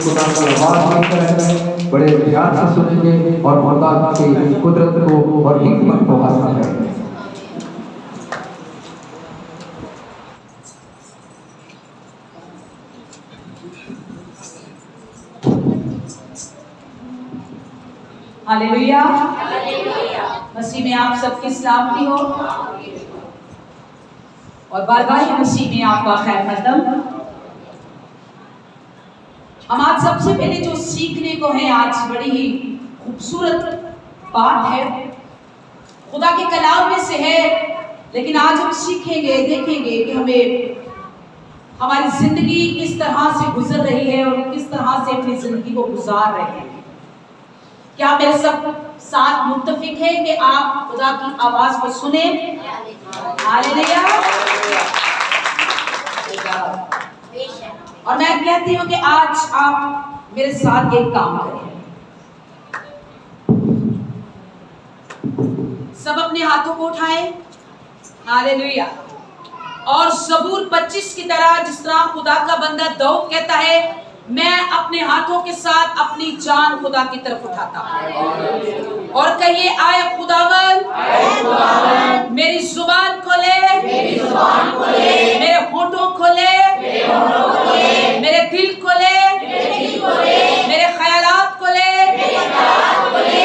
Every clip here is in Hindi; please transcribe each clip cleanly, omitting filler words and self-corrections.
खुदा का आवाज सुनकर हैं, बड़े ध्यान से सुनेंगे और खुदा की कुदरत को और हिकमत को हासिल करेंगे। हालेलुया, मसीह में आप सबकी सलामती हो और बार बार मसीह में आपका खैर मकदम। हम आज सबसे पहले जो सीखने को है, आज बड़ी ही खूबसूरत बात है, खुदा के कलाम में से है, लेकिन आज हम सीखेंगे, देखेंगे कि हमें हमारी जिंदगी किस तरह से गुजर रही है और किस तरह से अपनी जिंदगी को गुजार रहे हैं। क्या मेरे सब साथ मुत्तफिक है कि आप खुदा की आवाज को सुने? हालेलुया। और मैं कहती हूँ कि आज आप मेरे साथ एक काम करें। सब अपने हाथों को उठाएं। हालेलुया। और ज़बूर 25 की तरह, जिस तरह खुदा का बंदा दाऊद कहता है, मैं अपने हाथों के साथ अपनी जान खुदा की तरफ उठाता हूँ। और कहिए, आए खुदावन मेरी जुबान खोले, मेरे होठों खोले, मेरे दिल खोले, मेरे ख्यालात खोले,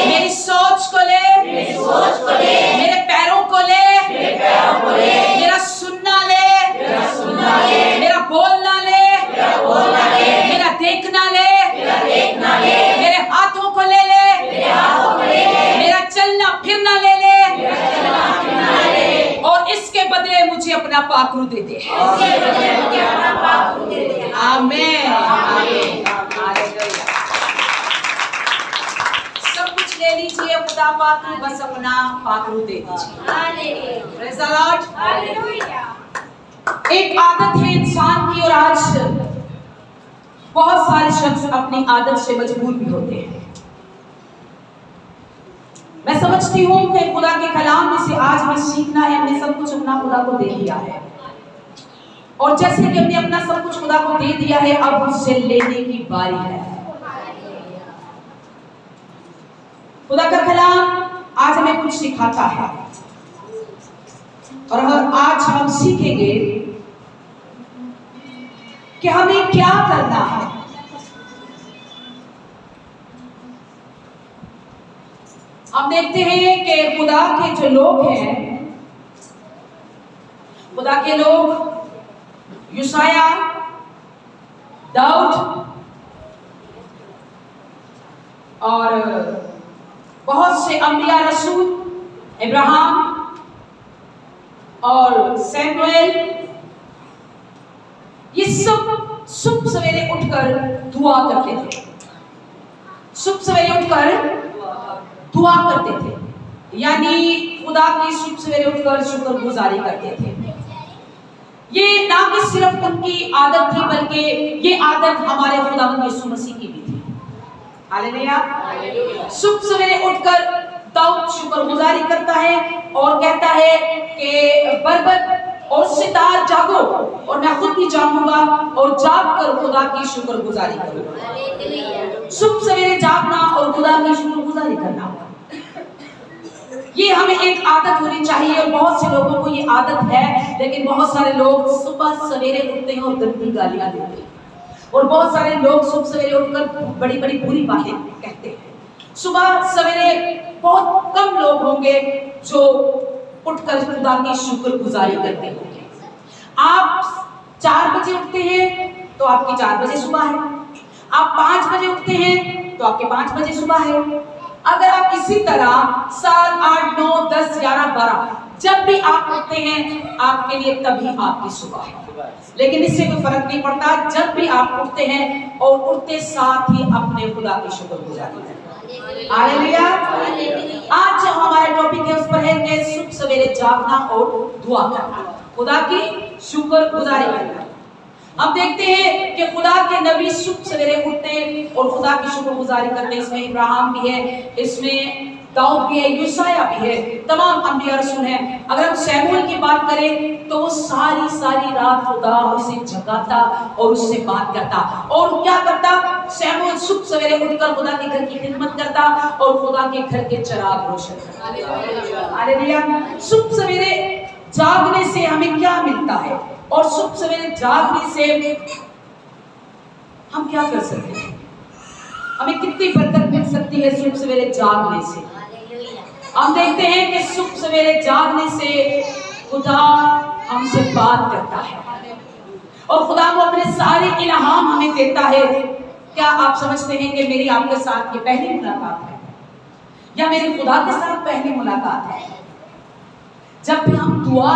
मेरी सोच खोले, मेरे पैरों खोले, मेरा सुनना ले, मेरा बोलना ले, मेरा देखना ले, मेरे हाथों को ले ले, मेरा चलना फिरना ले ले, और इसके बदले मुझे अपना पाखरू दे दे। आमीन। सब कुछ ले लीजिए, खुदा पाक बस अपना पाखरू दे दीजिए। Praise the Lord. एक आदत है इंसान की, और आज बहुत सारे शख्स अपनी आदत से मजबूर भी होते हैं। मैं समझती हूँ कि खुदा के कलाम में से आज हमें सीखना है। हमने सब कुछ अपना खुदा को दे दिया है, और जैसे कि हमने अपना सब कुछ खुदा को दे दिया है, अब उससे लेने की बारी है। खुदा का कलाम आज हमें कुछ सिखाता है, और आज हम सीखेंगे कि हमें क्या करना है। हम देखते हैं कि खुदा के जो लोग हैं, खुदा के लोग यूशाया, दाऊद और बहुत से अंबिया रसूल, इब्राहिम और सैमुएल, ये सब सुबह सवेरे उठकर दुआ करते थे। सुबह सवेरे उठकर दुआ करते थे, यानी खुदा की सुबह सवेरे उठकर शुक्रगुजारी करते थे। ये ना कि सिर्फ उनकी आदत थी, बल्कि ये आदत हमारे खुदावंद यीशु मसीह की भी थी। हालेलुया। सुबह सवेरे उठकर दाऊद शुक्रगुजारी करता है और कहता है कि बरबत और सितार जागो, और मैं खुद भी जागूंगा और जाग कर खुदा की शुक्रगुजारी करूंगा। सुबह सवेरे जागना और खुदा की शुक्रगुजारी करना, ये हमें एक आदत होनी चाहिए। और बहुत से लोगों को ये आदत है, लेकिन बहुत सारे लोग सुबह सवेरे उठते हैं और गंदी गालियां देते हैं, और बहुत सारे लोग सुबह सवेरे उठकर बड़ी बड़ी बुरी बातें कहते हैं। सुबह सवेरे बहुत कम लोग होंगे जो उठकर खुदा की शुक्रगुजारी करते होंगे। आप 4 बजे उठते हैं तो आपकी 4 बजे सुबह है। आप 5 बजे उठते हैं तो आपके 5 बजे सुबह है। अगर आप इसी तरह 7, 8, 9, 10, 11, 12 जब भी आप उठते हैं, आपके लिए तभी आपकी सुबह है। लेकिन इससे कोई फर्क नहीं पड़ता, जब भी आप उठते हैं और उठते साथ ही अपने खुदा की शुक्रगुजारी करें। हालेलुया। आज जो हमारा टॉपिक है उस पर है कि सुबह सवेरे जागना और दुआ करना, खुदा की शुक्रगुजारी करना। हम देखते हैं कि खुदा के नबी सुबह सवेरे उठते हैं और खुदा की शुक्रगुजारी करते हैं। इसमें इब्राहिम भी है, इसमें दाऊद भी है, यूशाया भी है, तमाम अंबिया रसूल हैं। अगर हम शमूएल की बात करें तो वो सारी रात खुदा उसे जगाता और उससे बात करता। और क्या करता? शमूएल सवेरे उठकर खुदा के घर की खिदमत करता और खुदा के घर के चिराग रोशन करता। हालेलुया। सुबह सवेरे जागने से हमें क्या मिलता है और सुबह सवेरे जागने से हम क्या कर सकते हैं? हमें कितनी बरकत मिल सकती है सुबह सवेरे जागने से? हम देखते हैं कि सुबह सवेरे जागने से खुदा हमसे बात करता है और खुदा को अपने सारे इल्हाम हमें देता है। क्या आप समझते हैं कि मेरी आपके साथ ये पहली मुलाकात है या मेरे खुदा के साथ पहली मुलाकात है? जब भी हम दुआ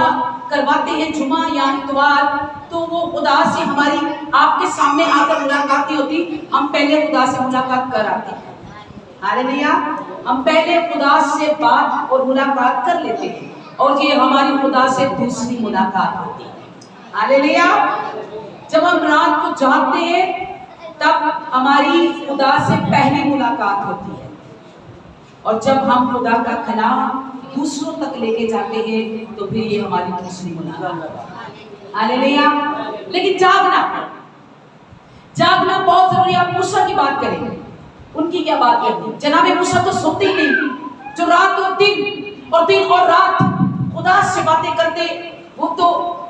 करवाते हैं जुमा या इतवार, तो वो खुदा से हमारी आपके सामने आकर मुलाकात नहीं होती, हम पहले खुदा से मुलाकात कर आते हैं। हालेलुया। हम पहले खुदा से बात और मुलाकात कर लेते हैं और ये हमारी खुदा से दूसरी मुलाकात होती है। हालेलुया। जब हम रात को जागते हैं तब हमारी खुदा से पहली मुलाकात होती है और जब हम खुदा का कलाम दूसरों तक लेके जाते हैं तो फिर ये हमारी दूसरी मुलाकात। हालेलुया। लेकिन जागना बहुत जरूरी। आप मूसा की बात करें, उनकी क्या बात करनी? जनाब मूसा तो सोते ही नहीं, जो रात और दिन और रात खुदा से बातें करते, वो तो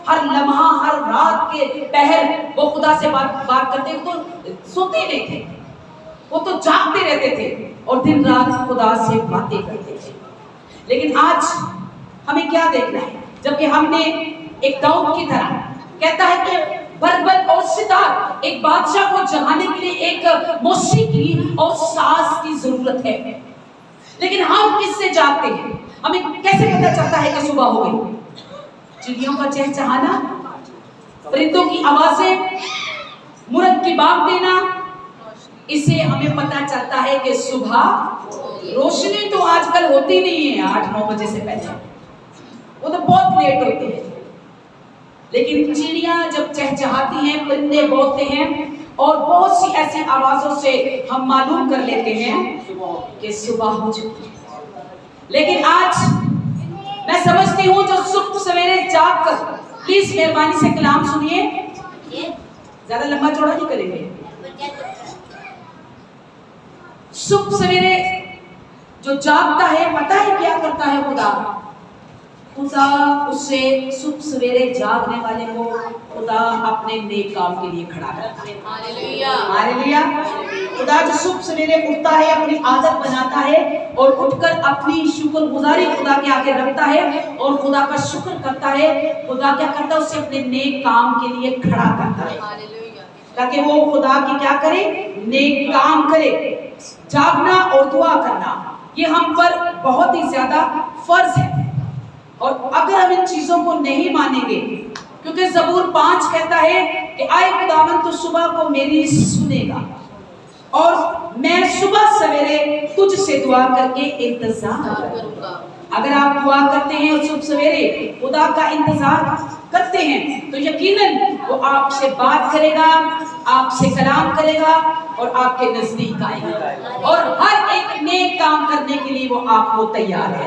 हर लम्हा हर रात के पहर वो खुदा से बात करते, वो तो सोते ही नहीं थे, वो तो जागते रहते थे और दिन रात खुदा से बातें करते थे। लेकिन आज हमें क्या देखना है? जबकि हमने एक दाऊद की तरह कहता है कि बरबत और सितार एक बादशाह को जगाने के लिए एक मौसीकी और साज की जरूरत है। लेकिन हम किससे जागते हैं? हमें कैसे पता चलता है कि सुबह हो गई? चिड़ियों का चहचहाना, परिंदों की आवाजें, मुर्ग की बाग देना, इसे हमें पता चलता है कि सुबह रोशनी तो आजकल होती नहीं है 8-9 बजे से पहले, वो तो बहुत लेट होती है। लेकिन चिड़ियां जब चहचहाती हैं, परिंदे बोलते हैं और बहुत सी ऐसी आवाजों से हम मालूम कर लेते हैं कि सुबह हो चुकी है। लेकिन आज मैं समझती हूँ जो सुबह सवेरे जाग कर, प्लीज मेहरबानी से कलाम सुनिए, ज्यादा लंबा चौड़ा नहीं करेंगे। सुबह सवेरे जो जागता है, पता है क्या करता है खुदा? खुदा उससे सुबह सवेरे जागने वाले को खुदा अपने नेक काम के लिए खड़ा करता है। हालेलुया। हालेलुया। खुदा जो सुबह सवेरे उठता है, अपनी आदत बनाता है और उठकर अपनी शुक्रगुजारी खुदा के आगे रखता है और खुदा का शुक्र करता है। खुदा क्या करता है? उसे अपने नेक काम के लिए खड़ा करता है ताकि वो खुदा की क्या करे? नेक काम करे। जागना और दुआ करना ये हम पर बहुत ही ज्यादा फर्ज है और अगर हम इन चीजों को नहीं मानेंगे, क्योंकि ज़बूर 5 कहता है कि आए खुदावन तो सुबह को मेरी सुनेगा और मैं सुबह सवेरे तुझसे दुआ करके इंतजार करूंगा। अगर आप दुआ करते हैं और सुबह सवेरे खुदा का इंतजार करते हैं तो यकीनन वो आपसे बात करेगा, आपसे कलाम करेगा और आपके नजदीक आएगा और हर एक नेक काम करने के लिए वो आपको तैयार है।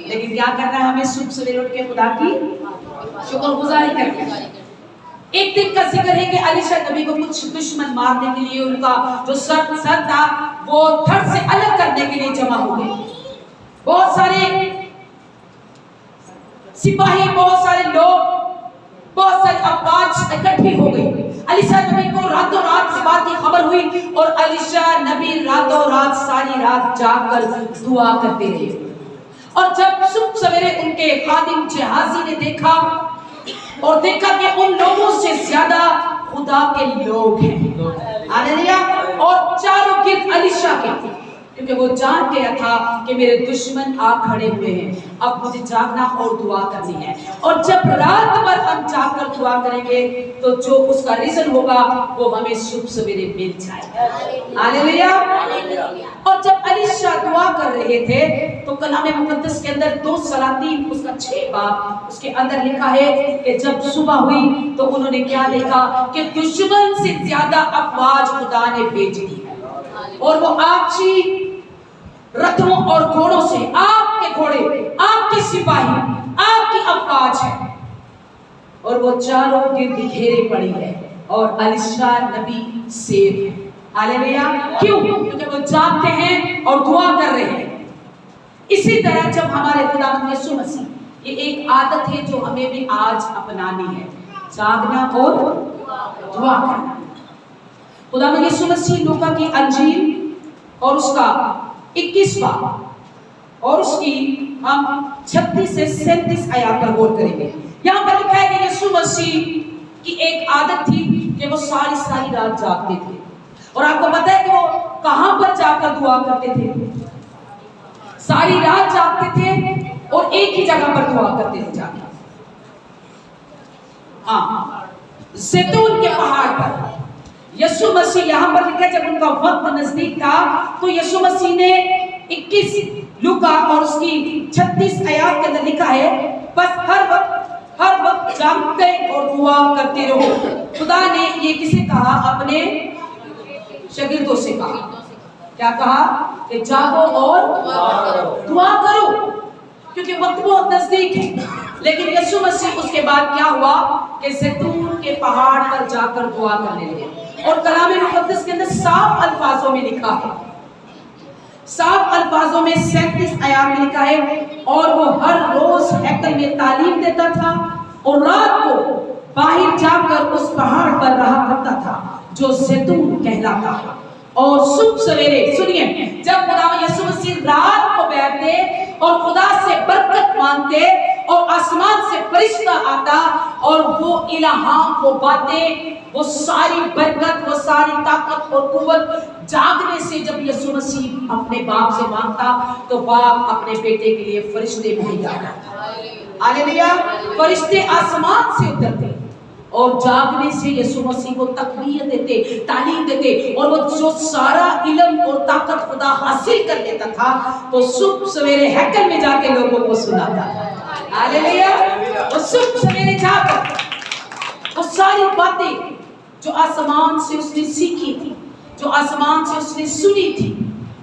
लेकिन क्या करना है? हमें सुबह सवेरे उठ के खुदा की शुक्रगुजारी करनी है। एक दिन का जिक्र है कि अलीशा नबी को कुछ दुश्मन मारने के लिए उनका जो सर था वो धड़ से अलग करने के लिए जमा हो गए। बहुत सारे सिपाही, बहुत सारे लोग, बहुत सारी अफवाज इकट्ठी हो गई। अलीशा नबी को रातों रात इस बात की खबर हुई और अलीशा नबी रातों रात सारी रात जागकर दुआ करते रहे। और जब सुबह सवेरे उनके खादिम जहाजी ने देखा और देखा कि उन लोगों से ज्यादा खुदा के लोग हैं, हालेलुया, और चारों गिर्द अलीशा के, क्योंकि वो जान गया था कि मेरे दुश्मन आ खड़े हुए हैं, अब मुझे जागना और दुआ करनी है। और जब रात भर हम जागकर दुआ करेंगे तो जो उसका रिजल्ट होगा वो हमें सुबह सवेरे मिल जाएगा। हालेलुया। और जब अलीशा दुआ कर रहे थे तो कलाम मुकद्दस के अंदर 2 सलातीन उसका 6 बाब उसके अंदर लिखा है कि जब सुबह हुई तो उन्होंने क्या देखा कि दुश्मन से ज्यादा अफवाज खुदा ने भेज दी और वो आपसी रथों और घोड़ों से, आपके घोड़े, आपके सिपाही, आपकी अफवाज है और वो चारों गिर्द घेरे पड़ी है और अलीशा नबी सेफ है। हालेलुया। क्यों? क्योंकि वो जागते हैं और दुआ कर रहे हैं। इसी तरह जब हमारे खुदावंद यीशु मसीह, ये एक आदत है जो हमें भी आज अपनानी है, जागना और दुआ करना। खुदावंद यीशु मसीह लूका की अंजील और उसका 21 बाब और उसकी हम 36 से 37 आयत पर गौर करेंगे। यहाँ पर लिखा है कि यीशु मसीह की एक आदत थी कि वो सारी रात जागते थे। और आपको पता है कि वो कहां पर जाकर दुआ करते थे? सारी रात जागते थे और एक ही जगह पर दुआ करते थे जाकर, ज़ैतून के पहाड़ पर। यीशु मसीह यहाँ पर लिखा है जब उनका वक्त नजदीक था तो यीशु मसीह ने 21 लूका और उसकी 36 आयत के अंदर लिखा है, बस हर वक्त जागते और दुआ करते रहो। खुदा ने ये किसे कहा? अपने शागिर्दों से कहा। क्या कहा? कि जागो और दुआ करो, क्योंकि वक्त बहुत नजदीक है। लेकिन यीशु मसीह उसके बाद क्या हुआ कि ज़ैतून के पहाड़ पर जाकर दुआ करने लगे। और कलाम मुक़द्दस के अंदर साफ अल्फाजों में लिखा है, साफ अल्फाजों में 37 आयत में लिखा है, और वो हर रोज हैकल में तालीम देता था और रात को बाहर जाकर उस पहाड़ पर रहा करता था जो ज़ैतून कहलाता है। और सुबह सवेरे सुनिए, जब खुदा यीशु मसीह रात को बैठते और खुदा से बरकत मांगते और आसमान से फरिश्ता आता और वो इल्हाम, वो बातें, वो सारी बरकत, वो सारी ताकत और कुव्वत जागने से जब यीशु मसीह अपने बाप से मांगता तो बाप अपने बेटे के लिए फरिश्ते भेजा करता। हालेलुया। फरिश्ते आसमान से उतरते और जागने से यीशु मसीह को तकबीर देते, तालीम देते, और वो जो सारा इल्म और ताकत खुदा हासिल कर लेता था तो सुबह सवेरे हैकल में जाके लोगों को सुनाता। हालेलुया। और सुबह सवेरे जाकर वो सारी बातें जो आसमान से उसने सीखी थी, जो आसमान से उसने सुनी थी,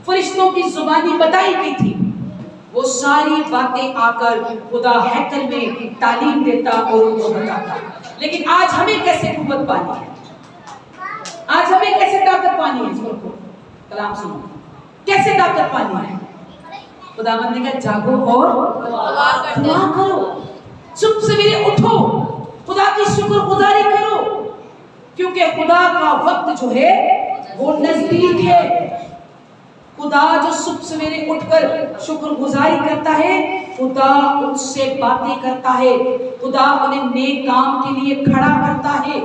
फरिश्तों की जुबानी बताई गई थी, वो सारी बातें आकर खुदा हैकल में तालीम देता और उनको बताता। लेकिन आज हमें कैसे कुव्वत पानी है? आज हमें कैसे ताकत पानी है? इसको कलाम सुनो, कैसे ताकत पानी है? खुदावंद ने कहा जागो और दुआ करो, सुबह सवेरे उठो, खुदा की शुक्रगुजारी करो, क्योंकि खुदा का वक्त जो है वो नजदीक है। खुदा जो सुबह सवेरे उठकर शुक्रगुजारी करता है, खुदा उनसे बातें करता है, खुदा उन्हें नेक काम के लिए खड़ा करता है।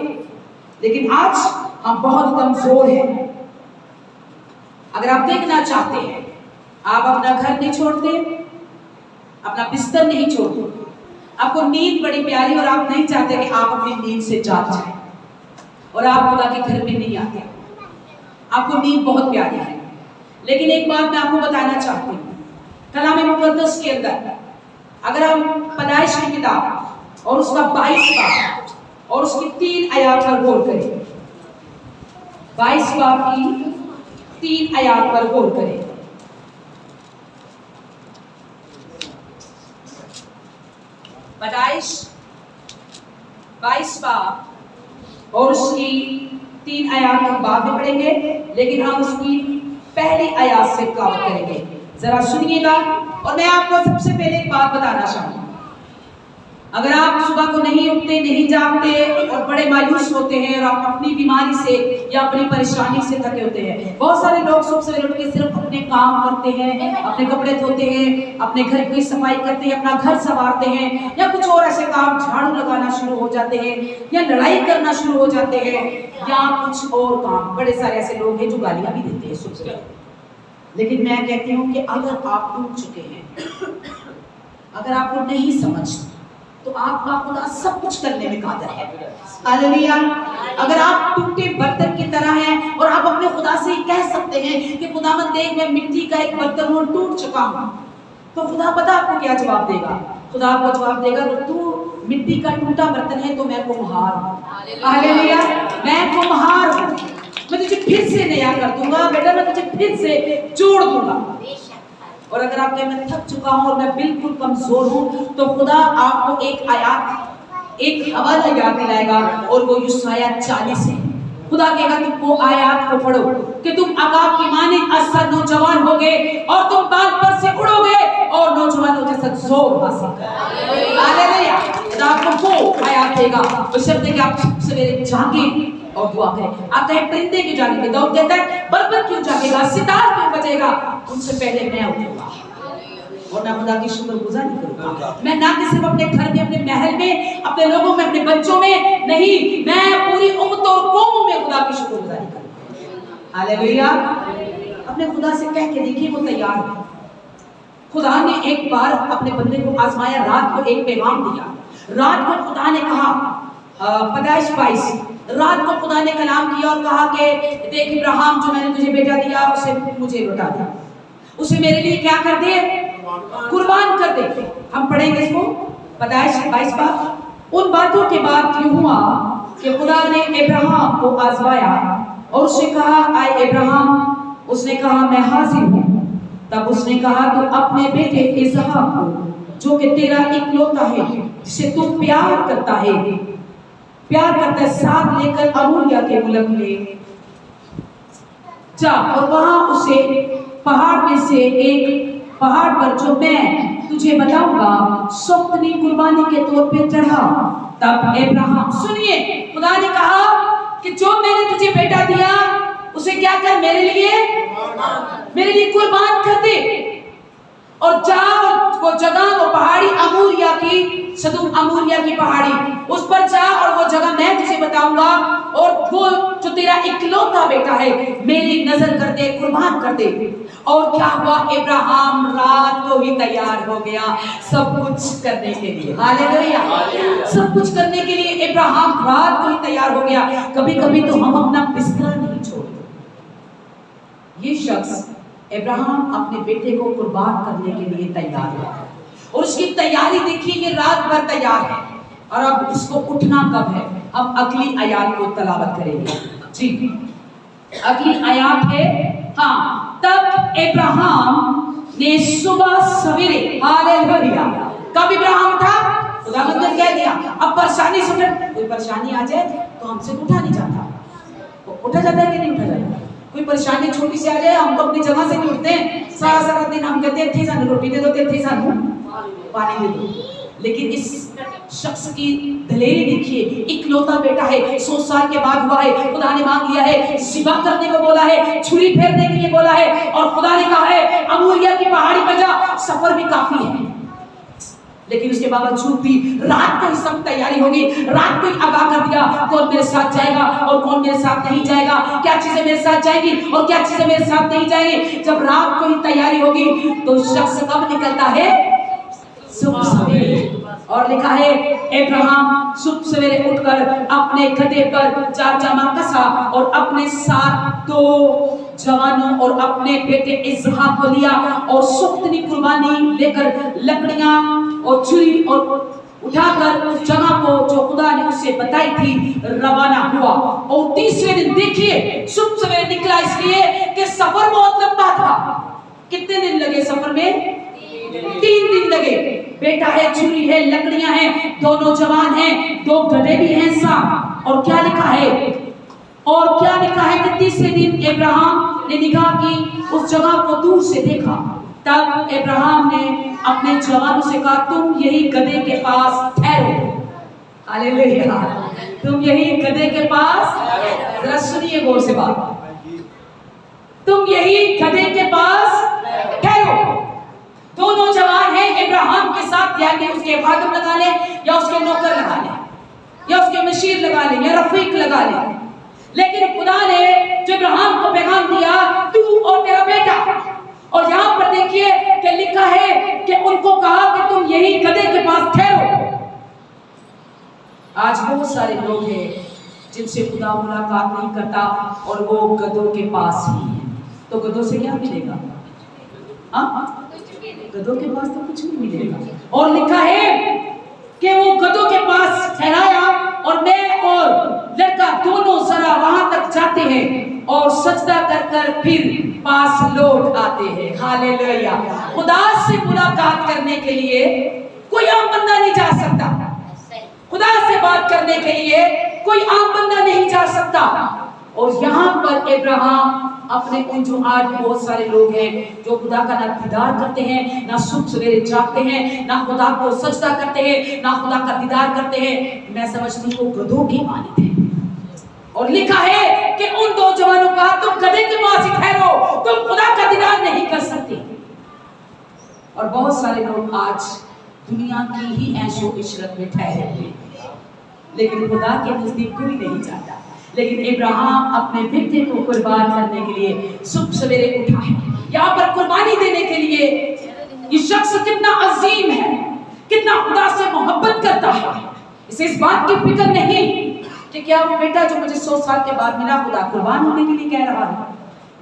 लेकिन आज हम बहुत कमजोर हैं। अगर आप देखना चाहते हैं, आप अपना घर नहीं छोड़ते, अपना बिस्तर नहीं छोड़ते, आपको नींद बड़ी प्यारी और आप नहीं चाहते कि आप अपनी नींद से जाग जाए और आप खुदा के घर में नहीं आते, आपको नींद बहुत प्यारी है। लेकिन एक बात मैं आपको बताना चाहती हूँ, कलाम मुक़द्दस के अंदर अगर हम पैदाइश की किताब और उसका 22 बाब और उसकी 3 आयत पर गौर करें, 22 बाब की 3 आयत पर गौर करें। पैदाइश 22 बाब और उसकी 3 आयत हम बाद में पढ़ेंगे, लेकिन हम उसकी पहली आयत से तिलावत करेंगे। जरा सुनिएगा। और मैं आपको सबसे पहले एक बात बताना चाहूंगा, अगर आप सुबह को नहीं उठते, नहीं जागते और बड़े मायूस होते हैं और आप अपनी बीमारी से या अपनी परेशानी से थके होते हैं, बहुत सारे लोग सुबह सवेरे उठ के सिर्फ अपने काम करते हैं, अपने कपड़े धोते हैं, अपने घर की सफाई करते हैं, अपना घर संवारते हैं, या कुछ और ऐसे काम, झाड़ू लगाना शुरू हो जाते हैं, या लड़ाई करना शुरू हो जाते हैं, या कुछ और काम। बड़े सारे ऐसे लोग हैं जो गालियां भी देते हैं सुबह सवेरे। लेकिन मैं कहती हूँ कि अगर आप टूट चुके हैं, अगर आपको नहीं समझते, तो आपका खुदा सब कुछ करने में कादिर है। हालेलुया। अगर आप टूटे बर्तन की तरह हैं और आप अपने खुदा से कह सकते हैं कि खुदावंद देख, मैं मिट्टी का एक बर्तन हूँ, टूट चुका हूँ, तो खुदा पता आपको क्या जवाब देगा? खुदा आपको जवाब देगा, तो तू मिट्टी का टूटा बर्तन है तो मैं कुम्हार हूँ। हालेलुया। मैं कुम्हार हूँ, मैं तुझे फिर से नया कर दूंगा बेटा, मैं तुझे फिर से जोड़ दूंगा। और अगर आप कहें मैं थक चुका हूं और मैं बिल्कुल कमजोर हूं, तो खुदा आपको एक आयत, एक हवाला याद दिलाएगा, और वो यशायाह 40 है। खुदा कहेगा तुमको आयत को पढ़ो कि तुम अगाब की मानिंद असर नौजवान होगे और तुम बाल पर से उड़ोगे और नौजवानों जैसा जोर हासिल करोगे। हालेलुया। खुदा आपको वो आयत देगा वो शब्द है कि आप सवेरे जागे और दुआ करें। आप कहें परिंदे क्यों जागेंगे? दाऊद कहता है बलबल क्यों जागेगा, सितार क्यों बजेगा, उनसे पहले मैं उठूंगा और मैं खुदा की शुक्रगुजारी करूंगा। मैं ना कि सिर्फ अपने घर में, अपने महल में, अपने लोगों में, अपने बच्चों में नहीं, मैं पूरी उम्मत और कौमों में खुदा की शुक्रगुजारी करूंगा। हालेलुया। अपने खुदा से कह के देखिए वो तैयार है। खुदा ने एक बार अपने बंदे को आजमाया, रात को एक पैगाम दिया। रात को खुदा ने कहा पैदाइश 22 रात को खुदा ने कलाम किया और कहा कि देख इब्राहिम जो मैंने तुझे बेटा दिया उसे मुझे लौटा दे, उसे मेरे लिए क्या कर दे, कुर्बान कर दे। हम पढ़ेंगे इसको पैदाइश 22 बार। उन बातों के बाद यूं हुआ कि खुदा ने इब्राहिम को आजमाया और उससे कहा आए इब्राहिम। उसने कहा मैं हाजिर हूँ। तब उसने कहा तू अपने बेटे इसहाक को जो कि तेरा इकलौता है जिसे तू प्यार करता है साथ लेकर अमूलिया के मुल्क में जा और वहां उसे पहाड़ में से एक पहाड़ पर जो मैं तुझे बताऊंगा सौंपनी कुर्बानी के तौर पे चढ़ा। तब इब्राहिम सुनिए, खुदा ने कहा कि जो मैंने तुझे बेटा दिया उसे क्या कर, मेरे लिए कुर्बान कर दे और जा वो जगह, वो पहाड़ी अमूरिया की, सदूम अमूरिया की पहाड़ी, उस पर जा और वो जगह मैं तुझे बताऊंगा और वो जो तेरा इकलौता बेटा है मेरी नजर कर दे, कुर्बान कर दे। और क्या हुआ, इब्राहिम रात को ही तैयार हो गया सब कुछ करने के लिए। हालेलुया। सब कुछ करने के लिए इब्राहिम रात को ही तैयार हो गया। कभी कभी तो हम अपना बिस्तर नहीं छोड़ते। ये शख्स इब्राहिम अपने बेटे को कुर्बान करने के लिए तैयार है और उसकी तैयारी देखिए, ये रात भर तैयार है। और अब इसको उठना कब है, हम अगली आयत को तलावत करेंगे। जी अगली आयत है, हाँ, तब इब्राहिम ने सुबह सवेरे, हालेलुया, कब इब्राहिम था, खुदावंद ने कह दिया अब परेशानी से कोई परेशानी आ जाए तो हमसे उठा नहीं जाता। उठा जाता है कि नहीं उठा जाता? कोई परेशानी छोटी सी आ जाए हम तो अपनी जगह से नहीं उठते हैं। सारा दिन हम कहते हैं थे सानू रोटी दे दो, थे सानू पानी दे दो। लेकिन इस शख्स की दलेरी देखिए, इकलौता बेटा है, 100 साल के बाद हुआ है, खुदा ने मांग लिया है, सिबा करने को बोला है, छुरी फेरने के लिए बोला है और खुदा ने कहा है अमूलिया की पहाड़ी पर जा, सफर भी काफी है। लेकिन उसके बावजूद भी रात को ही सब तैयारी होगी, रात को ही आगाह कर दिया कौन मेरे साथ जाएगा और कौन मेरे साथ नहीं जाएगा, क्या चीजें मेरे साथ जाएगी और क्या चीजें मेरे साथ नहीं जाएगी। जब रात को ही तैयारी होगी तो शख्स कब निकलता है, सुबह सवेरे। और लिखा है इब्राहिम सुबह सवेरे उठकर अपने गधे पर जामा कसा और अपने साथ 2 जवानों और अपने बेटे इसहाक को लिया और सुख्तनी कुर्बानी लेकर लकड़ियां और छुरी और उठाकर उस जगह को जो खुदा ने उसे बताई थी रवाना हुआ। और तीसरे दिन देखिए सुबह सवेरे निकला, इसलिए कि सफर बहुत लंबा था। कितने दिन लगे सफर में? 3 दिन लगे। बेटा है, छुरी है, लकड़ियां हैं, दोनों जवान हैं, 2 गधे भी हैं साथ। और क्या लिखा है, कि तीसरे दिन इब्राहिम ने निगाह की, उस जगह को दूर से देखा। तब इब्राहिम ने अपने जवानों से कहा तुम यही गधे के पास ठहरो। हालेलुया। तुम यही गधे के पास, जरा सुनिए गौर से बात, तुम यही गधे के पास ठहरो। दोनों जवान हैं इब्राहिम के साथ, यानी उसके खादम लगा ले या उसके नौकर लगा ले या उसके मशीर लगा ले या रफीक लगा ले। लेकिन खुदा ने जो इब्राहिम को पैगाम दिया तू और तेरा बेटा, और यहाँ पर देखिए कि लिखा है कि उनको कहा कि तुम यही गधे के पास ठहरो। आज बहुत सारे लोग हैं जिनसे खुदा मुलाकात नहीं करता और वो गधों के पास ही है। तो गधों से क्या मिलेगा? गधों के पास तो कुछ नहीं मिलेगा। और लिखा है कि वो गधों के पास ठहराया और मैं और लड़का दोनों जरा वहां तक जाते हैं और सजदा कर कर फिर पास लौट आते हैं। हालेलुया। खुदा से मुलाकात करने के लिए कोई आम बंदा नहीं जा सकता। खुदा से बात करने के लिए कोई आम बंदा नहीं जा सकता। और यहाँ पर इब्राहिम अपने उन जो आज बहुत सारे लोग हैं जो खुदा का ना दीदार करते हैं, ना सुबह सवेरे जागते हैं, ना खुदा को सजदा करते हैं, ना खुदा का दीदार करते हैं, मैं समझती हूँ गधों की मानते हैं। और लिखा है कि उन दो जवानों का तुम गधे के पास ही ठहरो, तुम खुदा का दीदार नहीं कर सकते। और बहुत सारे लोग आज दुनिया की ही ऐशो इशरत में ठहरे हुए हैं, लेकिन खुदा के नजदीक कोई नहीं जाता। लेकिन इब्राहिम अपने बेटे को कुर्बान करने के लिए सुबह सवेरे उठा है, यहाँ पर कुर्बानी देने के लिए। ये शख्स कितना अजीम है, कितना खुदा से मोहब्बत करता है। इसे इस बात की फिक्र नहीं कि क्या वो बेटा जो मुझे 100 साल के बाद मिला खुदा कुर्बान होने के लिए कह रहा है,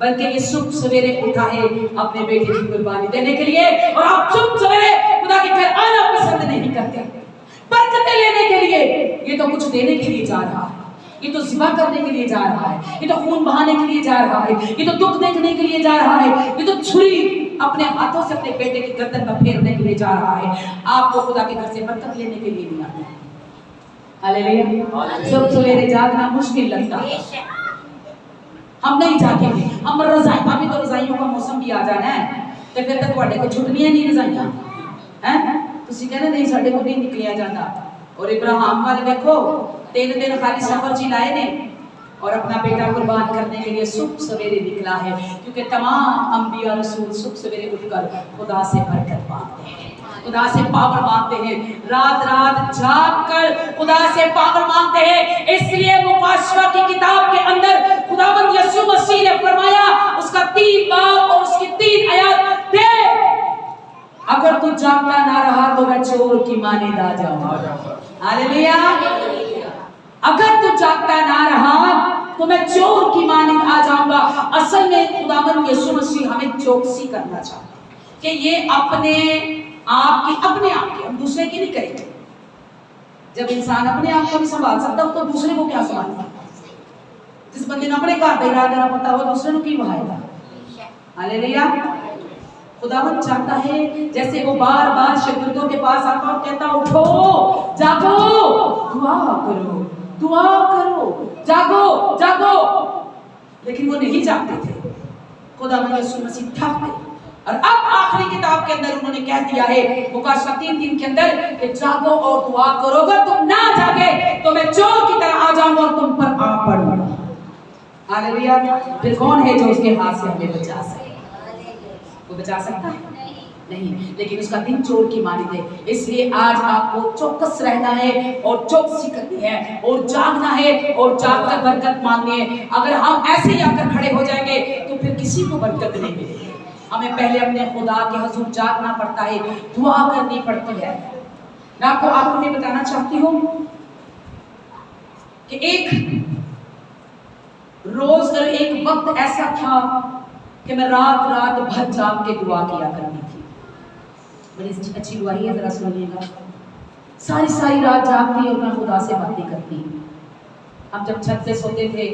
बल्कि ये सुबह सवेरे उठा है अपने बेटे की कुर्बानी देने के लिए। और आप सुबह सवेरे खुदा के घर आना पसंद नहीं करते, बरकतें लेने के लिए। ये तो कुछ देने के लिए जा रहा है, ये तो ज़िबा करने के लिए जा रहा है, ये तो खून बहाने के लिए जा रहा है, ये तो दुख देखने के लिए जा रहा है, ये तो छुरी अपने हाथों से अपने बेटे की गर्दन पर फेरने के लिए जा रहा है। आपको खुदा के घर से बरकत लेने के लिए नहीं आना है। हालेलुया। सब सवेरे जागना मुश्किल लगता है, हम नहीं जागेंगे, हम रज़ाई, अभी तो रज़ाइयों का मौसम भी आ जाना है, तो फिर तक वाड़े को छुट्टियां नहीं रज़ाइयां हैं, तुसी कहना नहीं साडे को नहीं निकलिया जाता। और इब्राहिम वाले देखो 3 दिन खाली सफर चिलाए ने और अपना बेटा कुर्बान करने के लिए सुबह सवेरे निकला है, क्योंकि तमाम अंबिया रसूल सुबह सवेरे उठकर खुदा से बरकत मांगते हैं, खुदा से पावर मांगते हैं, रात रात जाग कर खुदा से पावर मांगते हैं। इसलिए मुकाशवा की किताब के अंदर खुदावंद यीशु मसीह ने फरमाया, उसका 3 बाब और उसकी 3 आयत दे, अगर तू जागता ना रहा तो मैं चोर की मानिंद आ जाऊंगा। हालेलुया। अगर तू जागता ना रहा तो मैं चोर की मानिंद आ जाऊंगा। असल में खुदावंद यीशु मसीह हमें चौकसी करना चाहते कि ये अपने आप की, हम दूसरे की नहीं करेंगे। जब इंसान अपने आप को नहीं संभाल सकता तो दूसरे को क्या संभालेगा? जिस बंदे ने अपने घर का इरादा ना पता हो दूसरे को की बहाएगा। हालेलुया। खुदावंद चाहता है जैसे वो बार बार शागिर्दों के पास आता और कहता उठो, जागो, दुआ करो, दुआ करो, जागो, जागो, लेकिन वो नहीं जागते थे। खुदावंद यीशु मसीह ठक गए और अब आखिरी किताब के अंदर उन्होंने कह दिया है मुकाशवा 3 दिन के अंदर कि जागो और दुआ करो, अगर तुम ना जागे तो मैं चोर की तरह आ जाऊंगा और तुम पर आ पड़ूंगा। हालेलुया। फिर कौन है जो उसके हाथ से हमें बचा सके? वो बचा सकता है? नहीं, लेकिन उसका दिन चोर की मानी है। इसलिए आज आपको चौकस रहना है और चौकसी करनी है और जागना है और जागकर बरकत मांगनी है। अगर हम ऐसे ही आकर खड़े हो जाएंगे तो फिर किसी को बरकत नहीं मिलेगी। हमें पहले अपने खुदा के हुजूर जागना पड़ता है, दुआ करनी पड़ती है। मैं आपको मैं बताना चाहती हूँ कि एक रोज और एक वक्त ऐसा था कि मैं रात रात भर जाग के दुआ किया करती थी। बड़ी अच्छी दुआ है, जरा सुनिएगा। सारी सारी रात जागती और मैं खुदा से बातें करती। हम जब छत पे सोते थे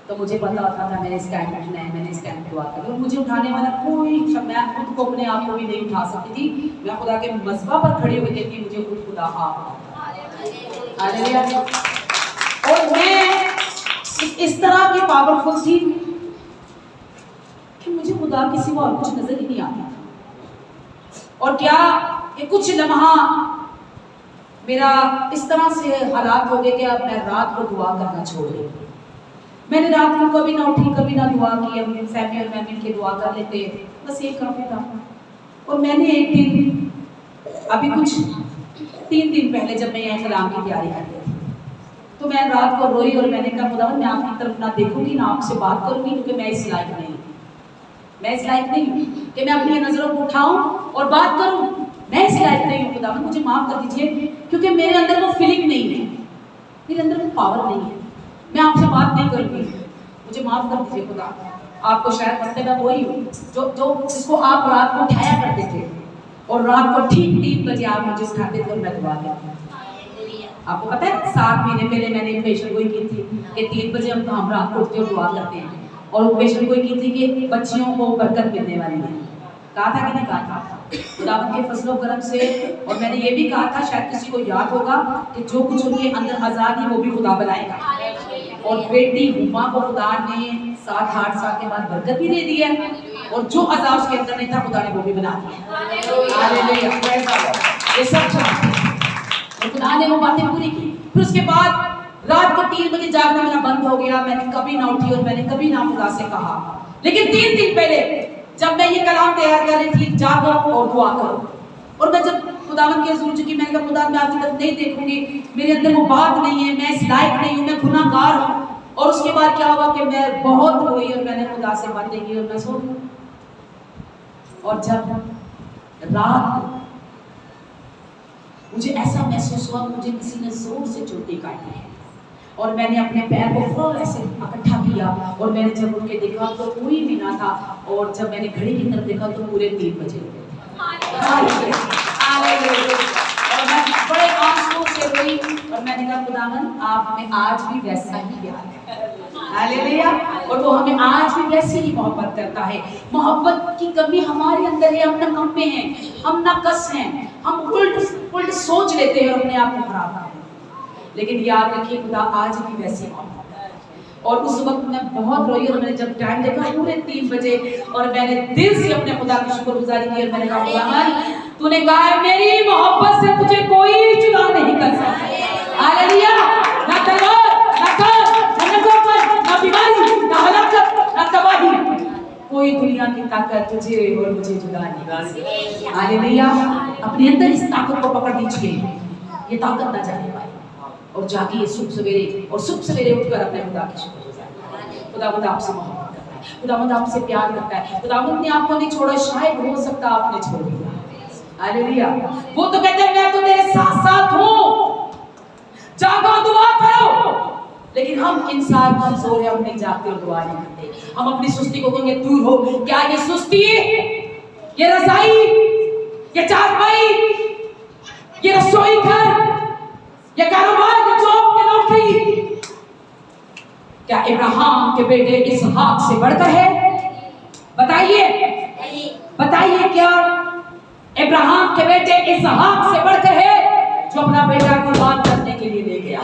तो मुझे पता होता था मैंने इस टाइम उठना है, मैंने इस टाइम दुआ करनी और मुझे उठाने वाला कोई, मैं खुद को अपने आप को भी नहीं उठा सकती थी। मैं खुदा के मज़बा पर खड़ी हुई कहती मुझे खुद खुदा हालेलुया। और मैं इस तरह की पावरफुल थी कि मुझे खुदा के सिवा और कुछ नजर ही नहीं आता। और क्या कि कुछ लम्हा मेरा इस तरह से हालात हो गए कि अब मैं रात को दुआ करना छोड़ दी। मैंने रात को कभी ना उठी, कभी ना दुआ की। हम फैमिली और मैं मिल के दुआ कर लेते, बस ये काफी था। और मैंने एक दिन, अभी कुछ 3 दिन पहले जब मैं यहाँ कलाम की तैयारी कर रही थी तो मैं रात को रोई और मैंने कहा खुदा मैं आपकी तरफ ना देखूंगी ना आपसे बात करूंगी, क्योंकि मैं इस लायक नहीं हूँ। मैं इस लायक नहीं हूँ कि मैं अपनी नजरों को उठाऊं और बात करूं। मैं इस लायक नहीं हूँ। खुदा मुझे माफ कर दीजिए, क्योंकि मेरे अंदर वो फीलिंग नहीं है, मेरे अंदर वो पावर नहीं है। मैं आपसे बात नहीं करूंगी, मुझे माफ कर दीजिए खुदा। आपको शायद पता है मैं वही हूँ जो जिसको आप रात को उठाया करते थे और रात को ठीक 3 बजे आप मुझे उठाते थे और मैं दुआ करती। आपको पता है 7 महीने पहले मैंने एक पेशेंट को की थी कि 3 बजे हम रात को उठते और दुआ करते हैं। और वो पेशेंट को की थी कि बच्चियों को बरकत मिलने वाली है। कहा था कि नहीं कहा था? खुदावंद के फजलो करम से। और मैंने ये भी कहा था, शायद किसी को याद होगा, कि जो कुछ उनके अंदर आजादी वो भी खुदा बनाएगा। और बेटी हुमा को खुदा ने 7-8 साल के बाद बरकत भी दे दी है, और जो अज़ा उसके अंदर नहीं था खुदा ने वो भी बना दिया। हालेलुया, ये सब चला, खुदा ने वो बातें पूरी की। फिर उसके बाद रात को 3 बजे जागना मेरा बंद हो गया, मैंने कभी ना उठी और मैंने कभी ना खुदा से कहा। लेकिन 3 दिन पहले जब मैं ये कलाम तैयार कर रही थी, जागो और दुआ करो, और मैं जब खुदावन के हज़ूर चुकी, मैंने कहा खुदा मैं आपकी तरफ नहीं देखूंगी, मेरे अंदर वो बात नहीं है, मैं इस लायक नहीं हूँ, मैं गुनाहगार हूँ। और उसके बाद क्या हुआ कि मैं बहुत रोई और मैंने खुदा से बातें की और मैं सो गई। और जब रात को मुझे ऐसा महसूस हुआ मुझे किसी ने जोर से चोटी काटी है, और मैंने अपने पैर को फौरन ऐसे इकट्ठा किया, और मैंने जब उठ के देखा तो कोई भी ना था, और जब मैंने घड़ी की तरफ देखा तो पूरे 3 बजे हो गए। और मैं बड़े आंसुओं से रोई और मैंने कहा खुदावन आप हमें आज भी वैसा ही प्यार है, हालेलुया, और वो हमें आज भी वैसे ही मोहब्बत करता है। मोहब्बत की कमी हमारे अंदर है, हम नकम में हैं, हम नाकस हैं, हम उल्ट सोच लेते हैं और अपने आप को खराब करते हैं। लेकिन याद रखिए खुदा आज भी वैसे मोहब्बत। और उस वक्त मैं बहुत रोई और मैंने जब टाइम देखा पूरे 3 बजे, और मैंने दिल से अपने खुदा की शुक्रगुजारी की और मैंने कहा खुदावन तूने कहा है मेरी मोहब्बत से तुझे कोई जुदा नहीं कर सकता। हालेलुया, ना तलवार, ना कांट, ना नफरत, ना बीमारी, ना हलाकत, ना तबाही, कोई दुनिया की ताकत तुझे और मुझे जुदा नहीं कर सकती। हालेलुया, अपने अंदर इस ताकत को पकड़ लीजिए, ये ताकत ना जाने पाए, और जागिए सुबह सवेरे उठकर अपने खुदा की शुक्रगुजारी। खुदावंद आपसे मोहब्बत करता है, खुदावंद आपसे प्यार करता है, खुदावंद ने आपको नहीं छोड़ा, शायद हो सकता आपने छोड़ दिया। हालेलुया, वो तो कहते हैं मैं तो तेरे साथ साथ हूँ, जागो दुआ करो। लेकिन हम इंसान कमजोर है, हम नहीं जागते और दुआ नहीं करते, हम अपनी सुस्ती को कहेंगे दूर हो। क्या ये सुस्ती, ये रजाई, ये चारपाई, ये रसोई घर, ये कारोबार, ये जॉब, ये नौकरी, क्या इब्राहिम के बेटे इसहाक से बढ़कर है? बताइए बताइए, क्या इब्राहिम के बेटे इसहाक से बढ़कर है जो अपना बेटा कुर्बान करने के लिए ले गया?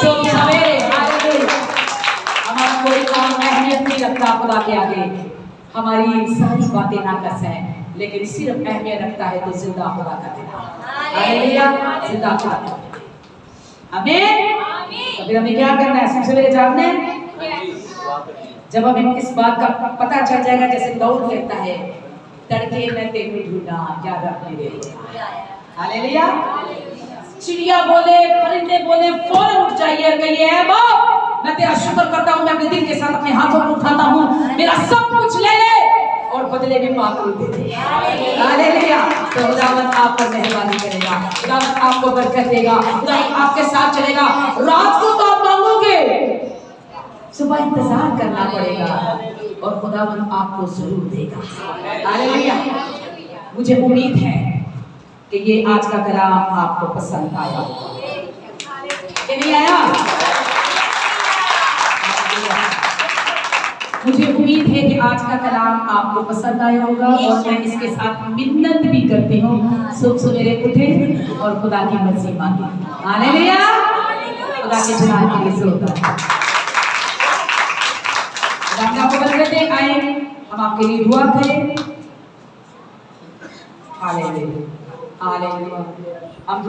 सुबह सवेरे हमारा कोई काम अहमियत नहीं रखता खुदा के आगे, हमारी सारी बातें नाकस हैं, लेकिन सिर्फ अहमियत रखता है तो जिंदा खुदा का देना। हालेलुया, जिंदा खुदा का देना। आमीन। फिर हमें क्या करना है? सबसे पहले जागना है। जब हमें इस बात का पता चल जाएगा, जैसे दौड़ कहता है तड़के मैं तेरे ढूंढा याद रखने दे। हालेलुया, चिड़िया बोले, परिंदे बोले, फौरन उठ जाइए और कहिए ऐ बाप मैं तेरा शुक्र करता हूँ, मैं अपने दिल के साथ अपने हाथों को उठाता हूँ, मेरा सब कुछ ले ले और बदले में पाक रूप दे दे। हालेलुया, तो खुदावंद आप पर मेहरबानी करेगा, खुदावंद आपको बरकत देगा, खुदावंद आपके साथ चलेगा। रात को तो आप मांगोगे, सुबह इंतजार करना पड़ेगा और खुदावंद आपको जरूर देगा। हालेलुया, मुझे उम्मीद है कि ये आज का कलाम आपको पसंद आया, कि नहीं आया? मुझे उम्मीद है कि आज का कलाम आपको पसंद आया होगा, और मैं इसके साथ मिन्नत भी करती हूँ सुबह सवेरे उठे और खुदा की मर्जी मांगे। हालेलुया, खुदा के जलाल के लिए होता है। आपको बरकत दे, आए हम आपके लिए दुआ करें। हालेलुया, हालेलुया, हम दुआ